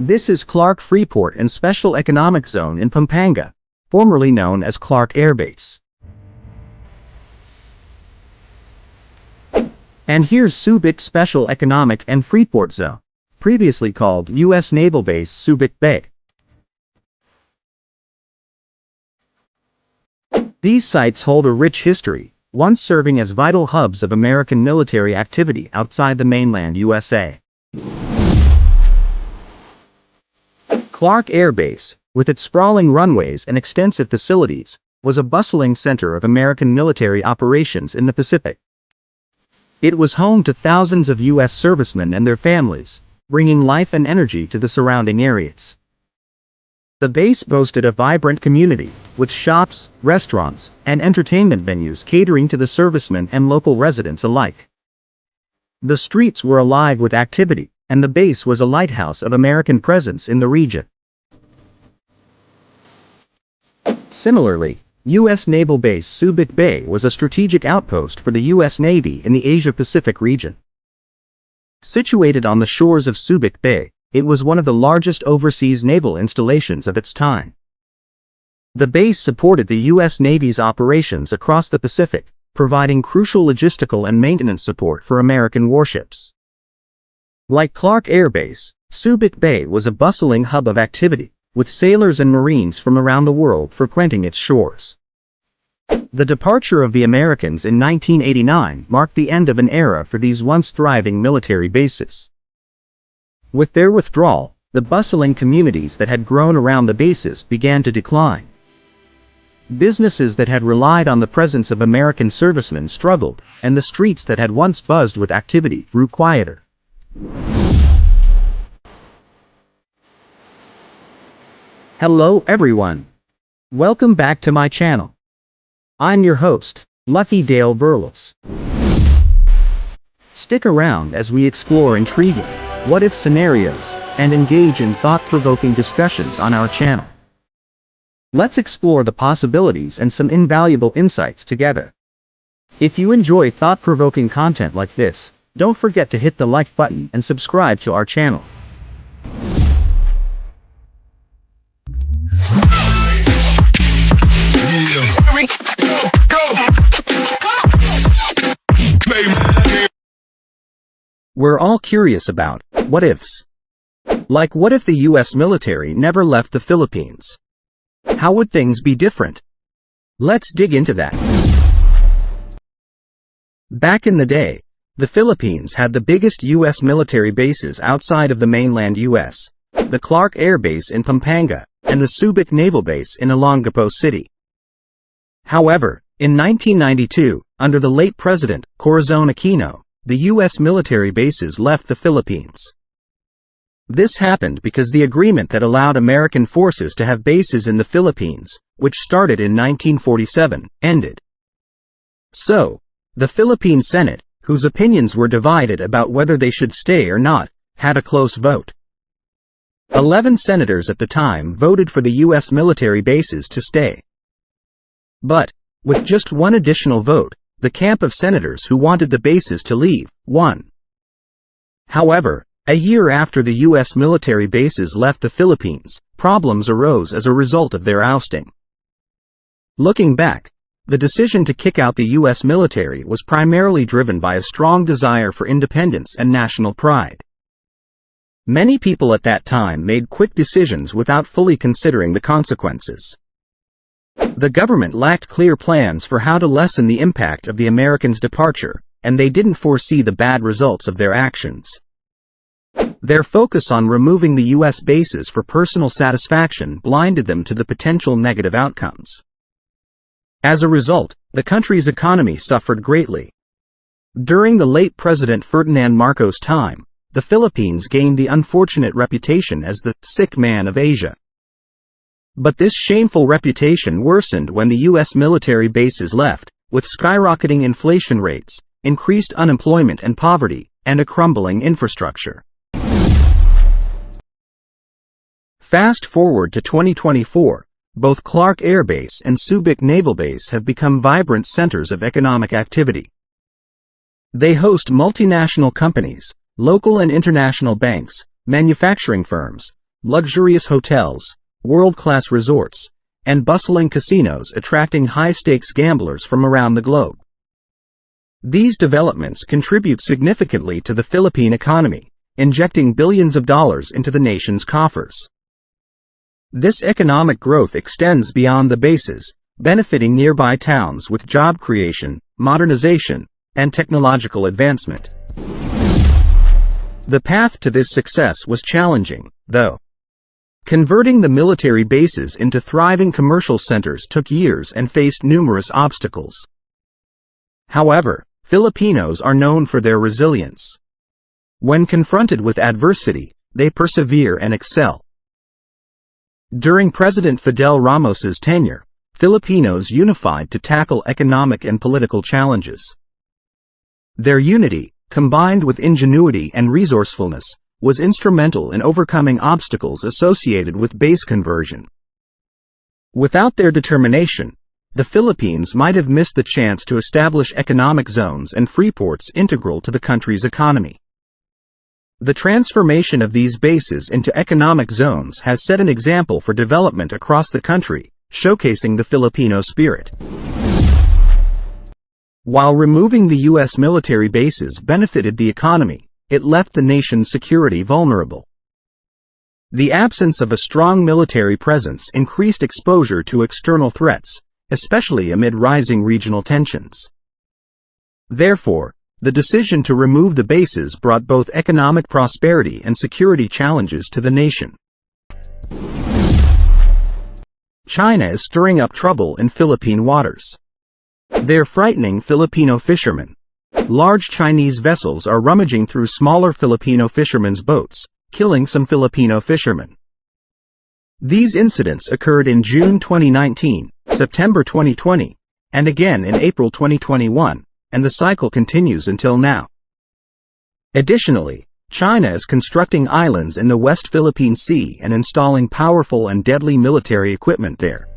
This is Clark Freeport and Special Economic Zone in Pampanga, formerly known as Clark Air Base. And here's Subic Special Economic and Freeport Zone, previously called U.S. Naval Base Subic Bay. These sites hold a rich history, once serving as vital hubs of American military activity outside the mainland USA. Clark Air Base, with its sprawling runways and extensive facilities, was a bustling center of American military operations in the Pacific. It was home to thousands of U.S. servicemen and their families, bringing life and energy to the surrounding areas. The base boasted a vibrant community, with shops, restaurants, and entertainment venues catering to the servicemen and local residents alike. The streets were alive with activity, and the base was a lighthouse of American presence in the region. Similarly, U.S. Naval Base Subic Bay was a strategic outpost for the U.S. Navy in the Asia-Pacific region. Situated on the shores of Subic Bay, it was one of the largest overseas naval installations of its time. The base supported the U.S. Navy's operations across the Pacific, providing crucial logistical and maintenance support for American warships. Like Clark Air Base, Subic Bay was a bustling hub of activity, with sailors and Marines from around the world frequenting its shores. The departure of the Americans in 1989 marked the end of an era for these once thriving military bases. With their withdrawal, the bustling communities that had grown around the bases began to decline. Businesses that had relied on the presence of American servicemen struggled, and the streets that had once buzzed with activity grew quieter. Hello everyone. Welcome back to my channel. I'm your host, Lucky Dale Burles. Stick around as we explore intriguing what-if scenarios and engage in thought-provoking discussions on our channel. Let's explore the possibilities and some invaluable insights together. If you enjoy thought-provoking content like this, don't forget to hit the like button and subscribe to our channel. We're all curious about what-ifs. Like, what if the U.S. military never left the Philippines? How would things be different? Let's dig into that. Back in the day, the Philippines had the biggest U.S. military bases outside of the mainland U.S., the Clark Air Base in Pampanga, and the Subic Naval Base in Olongapo City. However, in 1992, under the late President Corazon Aquino, the U.S. military bases left the Philippines. This happened because the agreement that allowed American forces to have bases in the Philippines, which started in 1947, ended. So, the Philippine Senate, whose opinions were divided about whether they should stay or not, had a close vote. 11 senators at the time voted for the U.S. military bases to stay. But, with just one additional vote, the camp of senators who wanted the bases to leave won. However, a year after the U.S. military bases left the Philippines, problems arose as a result of their ousting. Looking back, the decision to kick out the U.S. military was primarily driven by a strong desire for independence and national pride. Many people at that time made quick decisions without fully considering the consequences. The government lacked clear plans for how to lessen the impact of the Americans' departure, and they didn't foresee the bad results of their actions. Their focus on removing the U.S. bases for personal satisfaction blinded them to the potential negative outcomes. As a result, the country's economy suffered greatly. During the late President Ferdinand Marcos' time, the Philippines gained the unfortunate reputation as the sick man of Asia. But this shameful reputation worsened when the U.S. military bases left, with skyrocketing inflation rates, increased unemployment and poverty, and a crumbling infrastructure. Fast forward to 2024, both Clark Air Base and Subic Naval Base have become vibrant centers of economic activity. They host multinational companies, local and international banks, manufacturing firms, luxurious hotels, world-class resorts, and bustling casinos attracting high-stakes gamblers from around the globe. These developments contribute significantly to the Philippine economy, injecting billions of dollars into the nation's coffers. This economic growth extends beyond the bases, benefiting nearby towns with job creation, modernization, and technological advancement. The path to this success was challenging, though. Converting the military bases into thriving commercial centers took years and faced numerous obstacles. However, Filipinos are known for their resilience. When confronted with adversity, they persevere and excel. During President Fidel Ramos's tenure, Filipinos unified to tackle economic and political challenges. Their unity, combined with ingenuity and resourcefulness, was instrumental in overcoming obstacles associated with base conversion. Without their determination, the Philippines might have missed the chance to establish economic zones and free ports integral to the country's economy. The transformation of these bases into economic zones has set an example for development across the country, showcasing the Filipino spirit. While removing the U.S. military bases benefited the economy, it left the nation's security vulnerable. The absence of a strong military presence increased exposure to external threats, especially amid rising regional tensions. Therefore, the decision to remove the bases brought both economic prosperity and security challenges to the nation. China is stirring up trouble in Philippine waters. They're frightening Filipino fishermen. Large Chinese vessels are rummaging through smaller Filipino fishermen's boats, killing some Filipino fishermen. These incidents occurred in June 2019, September 2020, and again in April 2021, and the cycle continues until now. Additionally, China is constructing islands in the West Philippine Sea and installing powerful and deadly military equipment there.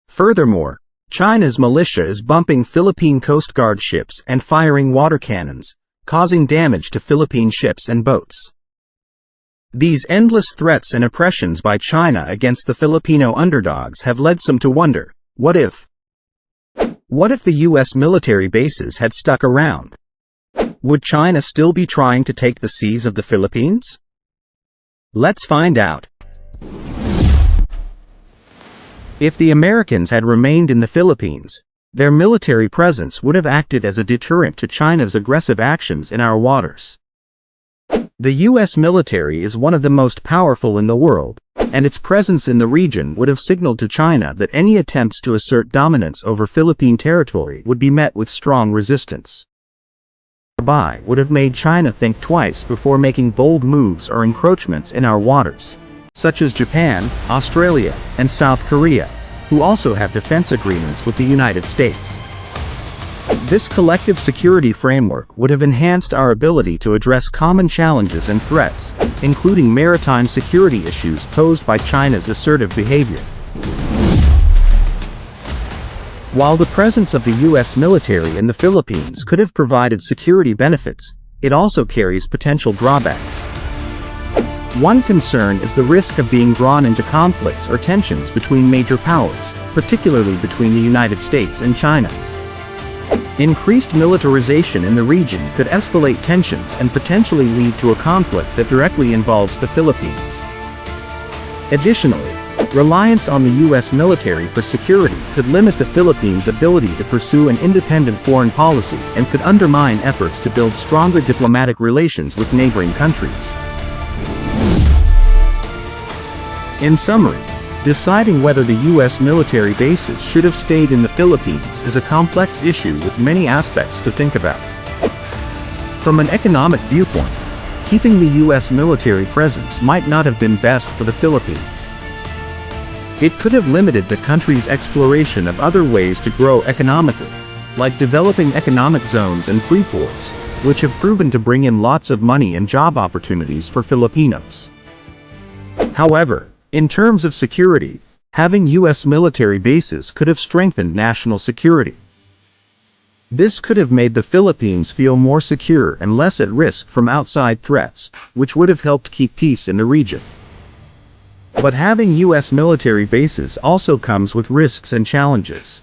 Furthermore, China's militia is bumping Philippine Coast Guard ships and firing water cannons, causing damage to Philippine ships and boats. These endless threats and oppressions by China against the Filipino underdogs have led some to wonder, what if the U.S. military bases had stuck around? Would China still be trying to take the seas of the Philippines? Let's find out. If the Americans had remained in the Philippines, their military presence would have acted as a deterrent to China's aggressive actions in our waters. The U.S. military is one of the most powerful in the world, and its presence in the region would have signaled to China that any attempts to assert dominance over Philippine territory would be met with strong resistance. Thereby would have made China think twice before making bold moves or encroachments in our waters, such as Japan, Australia, and South Korea, who also have defense agreements with the United States. This collective security framework would have enhanced our ability to address common challenges and threats, including maritime security issues posed by China's assertive behavior. While the presence of the U.S. military in the Philippines could have provided security benefits, it also carries potential drawbacks. One concern is the risk of being drawn into conflicts or tensions between major powers, particularly between the United States and China. Increased militarization in the region could escalate tensions and potentially lead to a conflict that directly involves the Philippines. Additionally, reliance on the U.S. military for security could limit the Philippines' ability to pursue an independent foreign policy and could undermine efforts to build stronger diplomatic relations with neighboring countries. In summary, deciding whether the U.S. military bases should have stayed in the Philippines is a complex issue with many aspects to think about. From an economic viewpoint, keeping the U.S. military presence might not have been best for the Philippines. It could have limited the country's exploration of other ways to grow economically, like developing economic zones and free ports, which have proven to bring in lots of money and job opportunities for Filipinos. However, in terms of security, having U.S. military bases could have strengthened national security. This could have made the Philippines feel more secure and less at risk from outside threats, which would have helped keep peace in the region. But having U.S. military bases also comes with risks and challenges.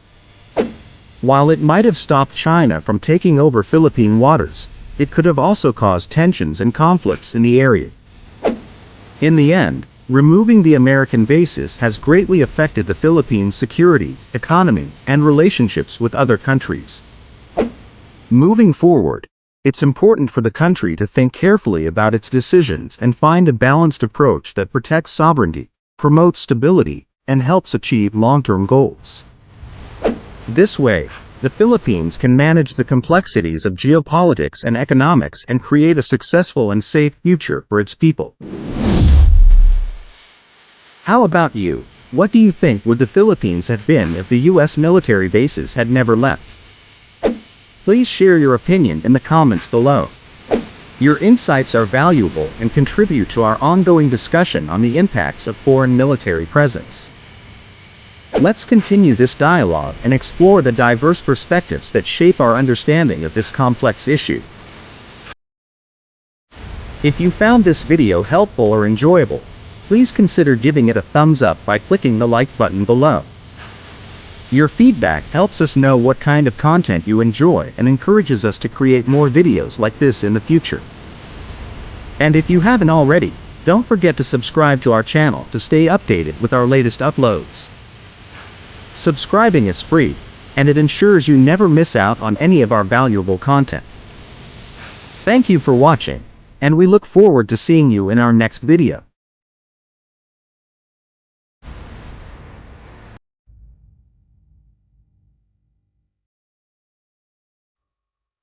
While it might have stopped China from taking over Philippine waters, it could have also caused tensions and conflicts in the area. In the end, removing the American bases has greatly affected the Philippines' security, economy, and relationships with other countries. Moving forward, it's important for the country to think carefully about its decisions and find a balanced approach that protects sovereignty, promotes stability, and helps achieve long-term goals. This way, the Philippines can manage the complexities of geopolitics and economics and create a successful and safe future for its people. How about you? What do you think would the Philippines have been if the U.S. military bases had never left? Please share your opinion in the comments below. Your insights are valuable and contribute to our ongoing discussion on the impacts of foreign military presence. Let's continue this dialogue and explore the diverse perspectives that shape our understanding of this complex issue. If you found this video helpful or enjoyable, please consider giving it a thumbs up by clicking the like button below. Your feedback helps us know what kind of content you enjoy and encourages us to create more videos like this in the future. And if you haven't already, don't forget to subscribe to our channel to stay updated with our latest uploads. Subscribing is free, and it ensures you never miss out on any of our valuable content. Thank you for watching, and we look forward to seeing you in our next video.